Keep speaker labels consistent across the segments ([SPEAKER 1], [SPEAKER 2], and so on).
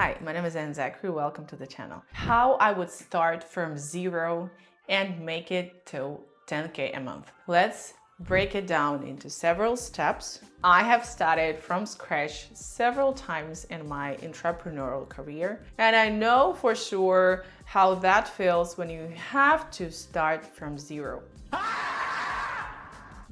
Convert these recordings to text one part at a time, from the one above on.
[SPEAKER 1] Hi, my name is Zakkery. Welcome to the channel. How I would start from zero and make it to 10K a month. Let's break it down into several steps. I have started from scratch several times in my entrepreneurial career, and I know for sure how that feels when you have to start from zero.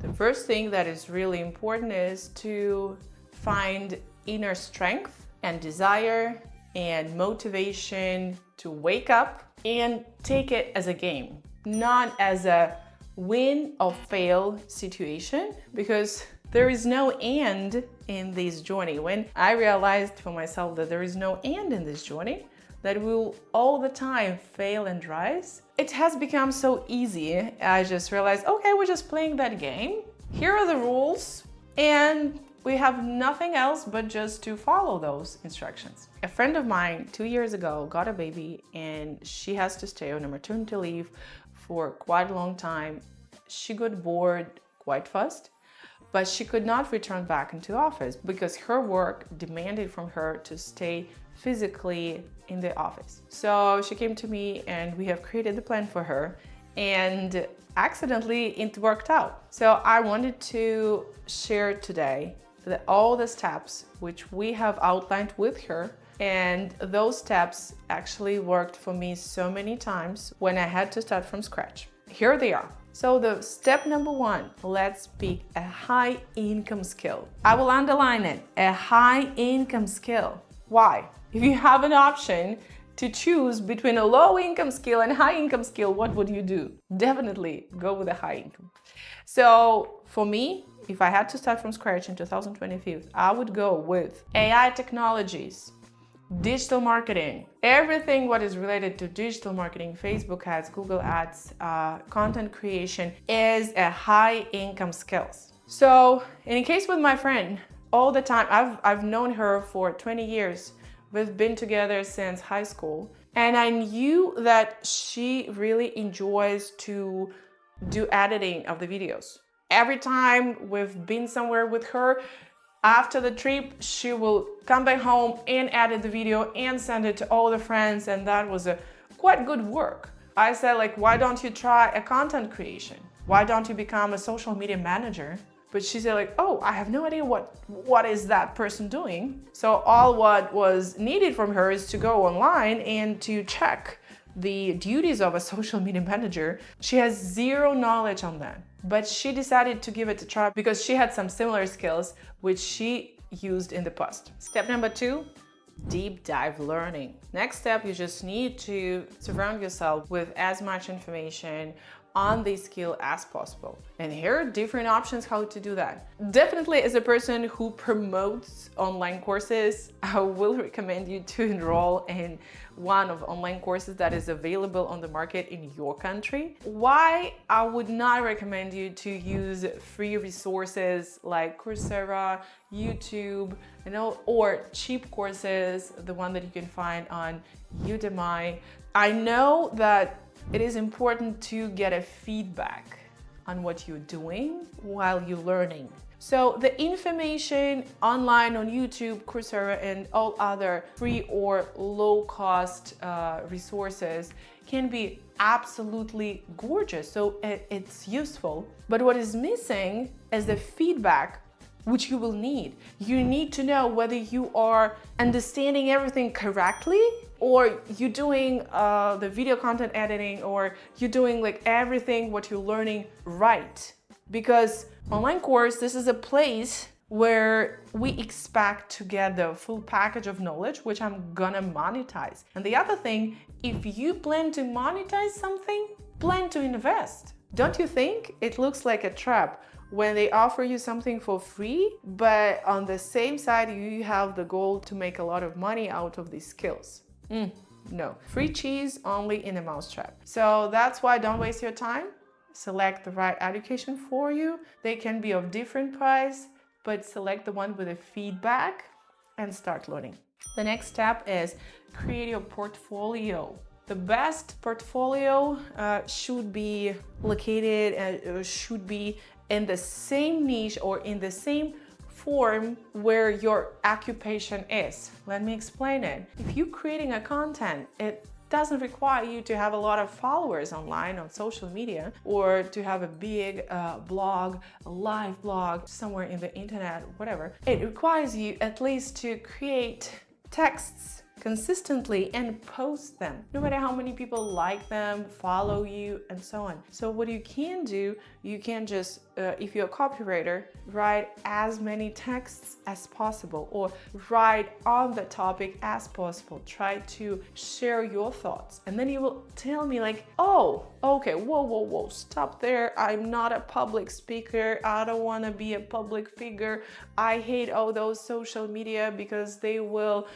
[SPEAKER 1] The first thing that is really important is to find inner strength and desire and motivation to wake up and take it as a game, not as a win or fail situation, because there is no end in this journey. When I realized for myself that there is no end in this journey, that we will all the time fail and rise, it has become so easy. I just realized, okay, we're just playing that game. Here are the rules, and we have nothing else but just to follow those instructions. A friend of mine 2 years ago got a baby, and she has to stay on a maternity leave for quite a long time. She got bored quite fast, but she could not return back into office because her work demanded from her to stay physically in the office. So she came to me and we have created the plan for her, and accidentally it worked out. So I wanted to share today all the steps which we have outlined with her, and those steps actually worked for me so many times when I had to start from scratch. Here they are. So the step number one, let's pick a high income skill. I will underline it, a high income skill. Why? If you have an option to choose between a low income skill and high income skill, what would you do? Definitely go with a high income. So for me, if I had to start from scratch in 2025, I would go with AI technologies, digital marketing, everything what is related to digital marketing, Facebook ads, Google ads, content creation is a high income skills. So in case with my friend, all the time, I've known her for 20 years. We've been together since high school, and I knew that she really enjoys to do editing of the videos. Every time we've been somewhere with her, after the trip, she will come back home and edit the video and send it to all the friends, and that was a quite good work. I said, like, why don't you try a content creation? Why don't you become a social media manager? But she said, like, oh, I have no idea what is that person doing. So all what was needed from her is to go online and to check the duties of a social media manager. She has zero knowledge on that, but she decided to give it a try because she had some similar skills which she used in the past. Step number two, deep dive learning. Next step, you just need to surround yourself with as much information on this skill as possible. And here are different options how to do that. Definitely, as a person who promotes online courses, I will recommend you to enroll in one of online courses that is available on the market in your country. Why I would not recommend you to use free resources like Coursera, YouTube, or cheap courses, the one that you can find on Udemy. I know that it is important to get a feedback on what you're doing while you're learning. So the information online on YouTube, Coursera, and all other free or low-cost resources can be absolutely gorgeous. So it's useful. But what is missing is the feedback which you will need. You need to know whether you are understanding everything correctly, or you're doing the video content editing, or you're doing like everything what you're learning right. Because online course, this is a place where we expect to get the full package of knowledge, which I'm gonna monetize. And the other thing, if you plan to monetize something, plan to invest. Don't you think it looks like a trap when they offer you something for free, but on the same side, you have the goal to make a lot of money out of these skills? No, free cheese only in a mousetrap. So that's why don't waste your time. Select the right education for you. They can be of different price, but select the one with a feedback and start learning. The next step is create your portfolio. The best portfolio should be located, should be in the same niche or in the same form where your occupation is. Let me explain it. If you're creating a content, it doesn't require you to have a lot of followers online on social media or to have a big blog, a live blog somewhere in the internet, whatever. It requires you at least to create texts consistently and post them, no matter how many people like them, follow you, and so on. So what you can do, you can just, if you're a copywriter, write as many texts as possible or write on the topic as possible. Try to share your thoughts. And then you will tell me like, oh, okay, whoa, stop there. I'm not a public speaker. I don't want to be a public figure. I hate all those social media because they will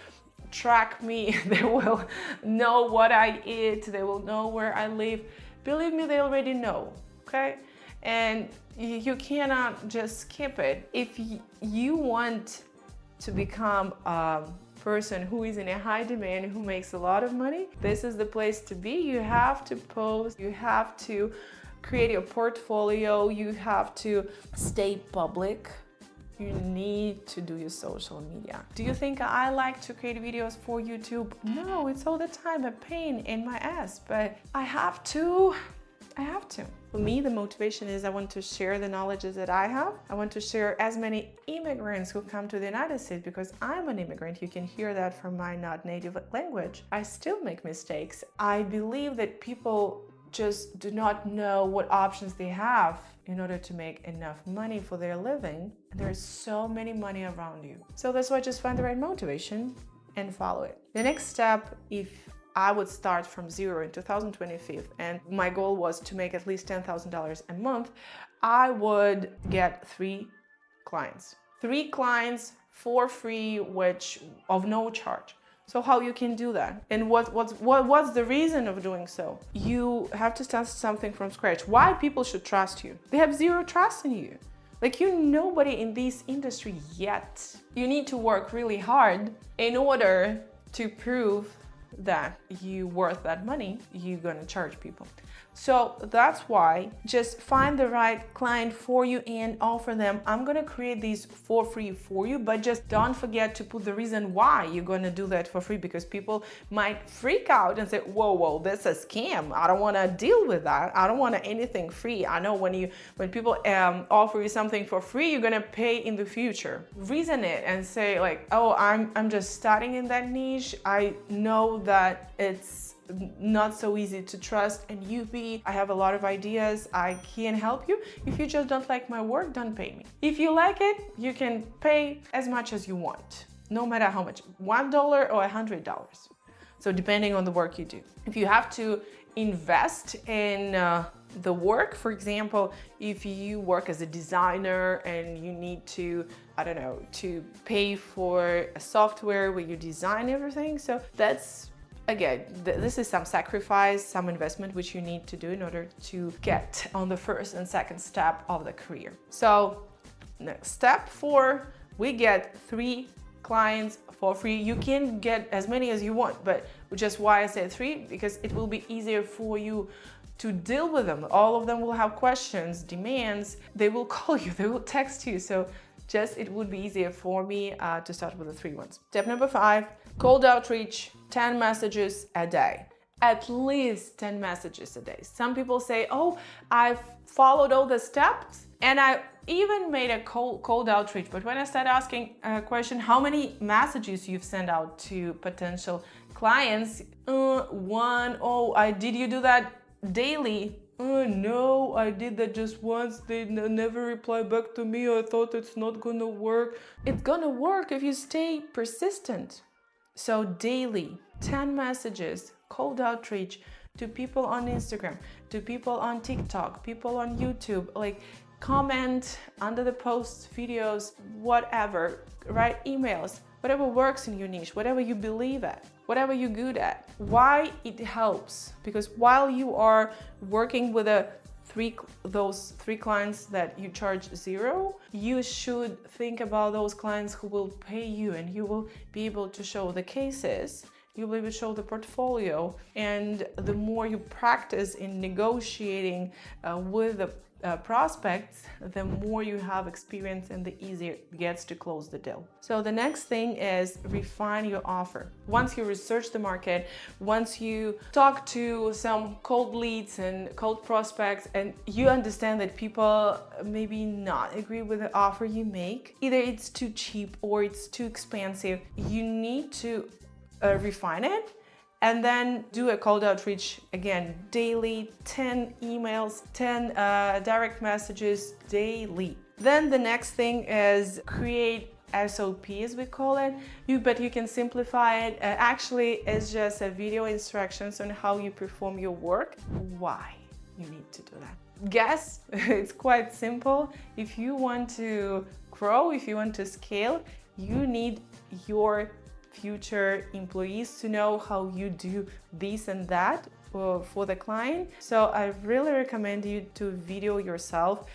[SPEAKER 1] track me, they will know what I eat, they will know where I live. Believe me, they already know, okay? And you cannot just skip it. If you want to become a person who is in a high demand, who makes a lot of money, this is the place to be. You have to post, you have to create your portfolio, you have to stay public. You need to do your social media. Do you think I like to create videos for YouTube? No, it's all the time a pain in my ass, but I have to. For me, the motivation is I want to share the knowledge that I have. I want to share as many immigrants who come to the United States because I'm an immigrant. You can hear that from my not native language. I still make mistakes. I believe that people just do not know what options they have in order to make enough money for their living. And there's so many money around you. So that's why I just find the right motivation and follow it. The next step, if I would start from zero in 2025 and my goal was to make at least $10,000 a month, I would get 3 clients. 3 clients for free, which of no charge. So how you can do that? And what's the reason of doing so? You have to start something from scratch. Why people should trust you? They have zero trust in you. Like you're nobody in this industry yet. You need to work really hard in order to prove that you're worth that money you're gonna charge people. So that's why just find the right client for you and offer them. I'm gonna create these for free for you, but just don't forget to put the reason why you're gonna do that for free, because people might freak out and say, whoa, that's a scam. I don't wanna deal with that. I don't want anything free. I know when people offer you something for free, you're gonna pay in the future. Reason it and say like, oh, I'm just starting in that niche. I know that it's not so easy to trust and I have a lot of ideas. I can help you. If you just don't like my work, don't pay me. If you like it, you can pay as much as you want, no matter how much, $1 or $100. So depending on the work you do. If you have to invest in the work, for example, if you work as a designer and you need to, I don't know, to pay for a software where you design everything. So that's, again, this is some sacrifice, some investment which you need to do in order to get on the first and second step of the career. So next step 4, we get 3 clients for free. You can get as many as you want, but which is why I said 3, because it will be easier for you to deal with them. All of them will have questions, demands, they will call you, they will text you. So just it would be easier for me to start with the 3 ones. Step number 5, cold outreach, 10 messages a day. At least 10 messages a day. Some people say, oh, I've followed all the steps and I even made a cold outreach. But when I start asking a question, how many messages you've sent out to potential clients? 1. Oh, did you do that daily? No, I did that just once. They never reply back to me. I thought it's not gonna work. It's gonna work if you stay persistent. So daily, 10 messages, cold outreach to people on Instagram, to people on TikTok, people on YouTube, like comment under the posts, videos, whatever, write emails, whatever works in your niche, whatever you believe at, whatever you're good at. Why it helps? Because while you are working with those 3 clients that you charge 0, you should think about those clients who will pay you, and you will be able to show the cases, you'll be able to show the portfolio, and the more you practice in negotiating with the prospects, the more you have experience and the easier it gets to close the deal. So the next thing is refine your offer. Once you research the market, once you talk to some cold leads and cold prospects, and you understand that people maybe not agree with the offer you make, either it's too cheap or it's too expensive, you need to refine it. And then do a cold outreach again daily, 10 emails, 10 direct messages daily. Then the next thing is create SOP, as we call it. But you can simplify it. Actually, it's just a video instructions on how you perform your work. Why you need to do that? Guess it's quite simple. If you want to grow, if you want to scale, you need your future employees to know how you do this and that for the client. So I really recommend you to video yourself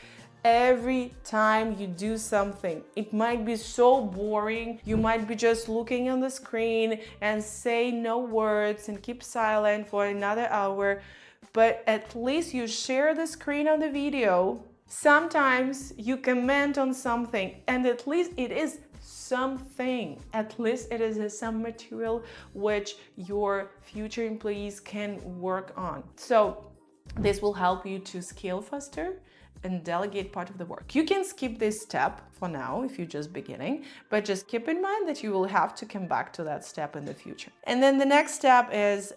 [SPEAKER 1] every time you do something. It might be so boring. You might be just looking on the screen and say no words and keep silent for another hour, but at least you share the screen on the video. Sometimes you comment on something, and at least it is something. At least it is some material which your future employees can work on. So this will help you to scale faster and delegate part of the work. You can skip this step for now if you're just beginning, but just keep in mind that you will have to come back to that step in the future. And then the next step is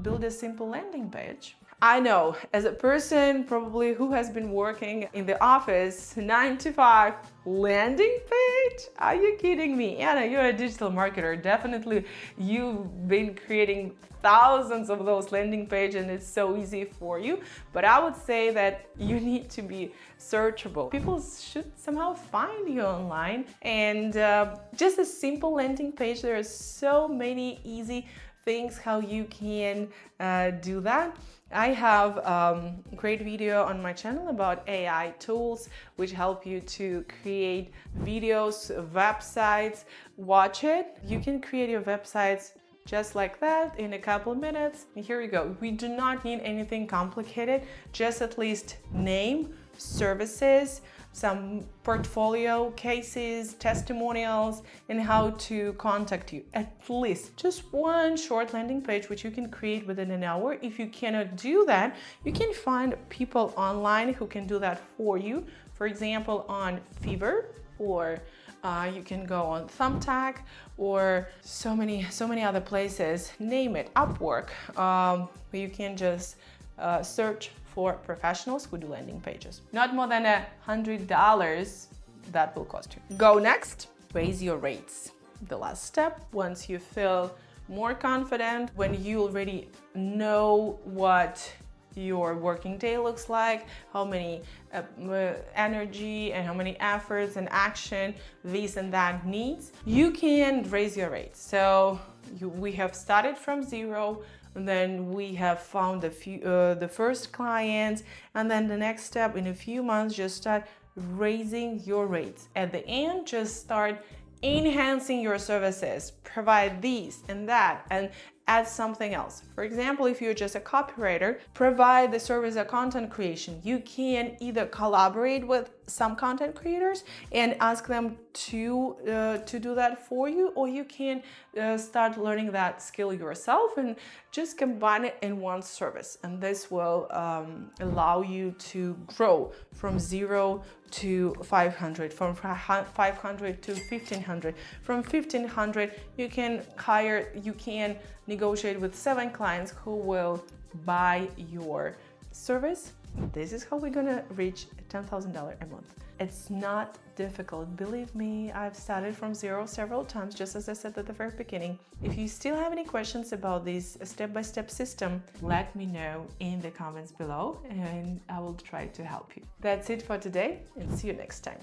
[SPEAKER 1] build a simple landing page. I know, as a person probably who has been working in the office 9 to 5, landing page? Are you kidding me? Anna, you're a digital marketer. Definitely you've been creating thousands of those landing pages and it's so easy for you. But I would say that you need to be searchable. People should somehow find you online, and just a simple landing page. There are so many easy things how you can do that. I have a great video on my channel about AI tools which help you to create videos, websites. Watch it. You can create your websites just like that in a couple of minutes. And here we go. We do not need anything complicated, just at least name, services, some portfolio cases, testimonials, and how to contact you. At least just one short landing page which you can create within an hour. If you cannot do that, you can find people online who can do that for you. For example, on Fiverr, or you can go on Thumbtack, or so many other places. Name it, Upwork. You can just search for professionals who do landing pages. Not more than $100 that will cost you. Go next, raise your rates. The last step, once you feel more confident, when you already know what your working day looks like, how many energy and how many efforts and action this and that needs, you can raise your rates. So we have started from zero, and then we have found the first clients, and then the next step, in a few months, just start raising your rates. At the end, just start enhancing your services, provide this and that, and add something else. For example, if you're just a copywriter, provide the service of content creation. You can either collaborate with some content creators and ask them to do that for you, or you can start learning that skill yourself and just combine it in one service. And this will allow you to grow from 0 to 500, from 500 to 1500. From 1500, you can negotiate with 7 clients who will buy your service. This is how we're gonna reach $10,000 a month. It's not difficult. Believe me, I've started from zero several times, just as I said at the very beginning. If you still have any questions about this step-by-step system, let me know in the comments below and I will try to help you. That's it for today, and see you next time.